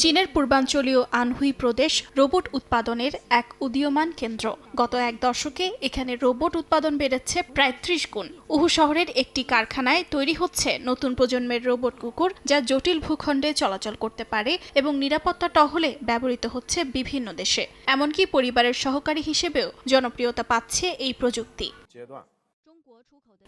চীনের পূর্বাঞ্চলীয় আনহুই প্রদেশ রোবট উৎপাদনের এক উদীয়মান কেন্দ্র। গত এক দশকে এখানে রোবট উৎপাদন বেড়েছে প্রায় ৩০ গুণ। উহু শহরের একটি কারখানায় তৈরি হচ্ছে নতুন প্রজন্মের রোবট কুকুর, যা জটিল ভূখণ্ডে চলাচল করতে পারে এবং নিরাপত্তা টহলে ব্যবহৃত হচ্ছে বিভিন্ন দেশে। এমনকি পরিবারের সহকারী হিসেবেও জনপ্রিয়তা পাচ্ছে এই প্রযুক্তি।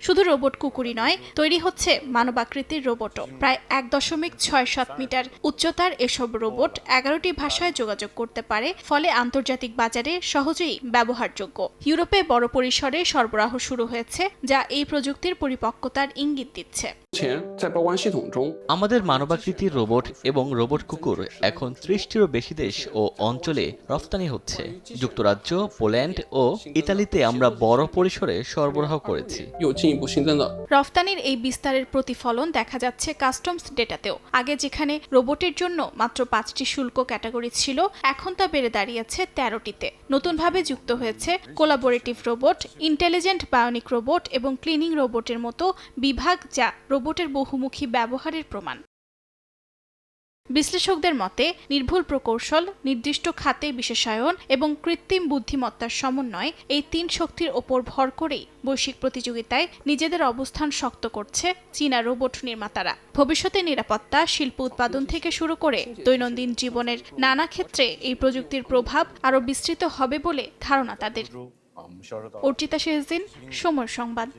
শুধু রোবট কুকুরই নয়, তৈরি হচ্ছে মানবাকৃতির রোবটও। প্রায় ১.৬৭ মিটার উচ্চতার এসব রোবট ১১টি ভাষায় যোগাযোগ করতে পারে, ফলে আন্তর্জাতিক বাজারে সহজেই ব্যবহারযোগ্য। ইউরোপে বড় পরিসরে সরবরাহ শুরু হয়েছে, যা এই প্রযুক্তির পরিপক্কতার ইঙ্গিত দিচ্ছে। আমাদের মানবাকৃতির রোবট এবং রোবট কুকুর এখন ৩০টিরও বেশি দেশ ও অঞ্চলে রফতানি হচ্ছে। যুক্তরাজ্য, পোল্যান্ড ও ইতালিতে আমরা বড় পরিসরে সরবরাহ করেছি। রফতানির এই বিস্তারের প্রতিফলন দেখা যাচ্ছে কাস্টমস ডেটাতেও। আগে যেখানে রোবটের জন্য মাত্র ৫টি শুল্ক ক্যাটাগরি ছিল, এখন তা বেড়ে দাঁড়িয়েছে ১৩টিতে। নতুনভাবে যুক্ত হয়েছে collaborative robot, intelligent bionic robot এবং ক্লিনিং রোবটের মতো বিভাগ, যা রোবটের বহুমুখী ব্যবহারের প্রমাণ। বিশ্লেষকদের মতে, নির্ভুল প্রকৌশল, নির্দিষ্ট খাতে বিশেষায়ন এবং কৃত্রিম বুদ্ধিমত্তার সমন্বয়, এই ৩ শক্তির ওপর ভর করেই বৈশ্বিক প্রতিযোগিতায় নিজেদের অবস্থান শক্ত করছে চীনা রোবট নির্মাতারা। ভবিষ্যতে নিরাপত্তা, শিল্প উৎপাদন থেকে শুরু করে দৈনন্দিন জীবনের নানা ক্ষেত্রে এই প্রযুক্তির প্রভাব আরও বিস্তৃত হবে বলে ধারণা তাদের। অর্চিতা শেহজিন, সময় সংবাদ।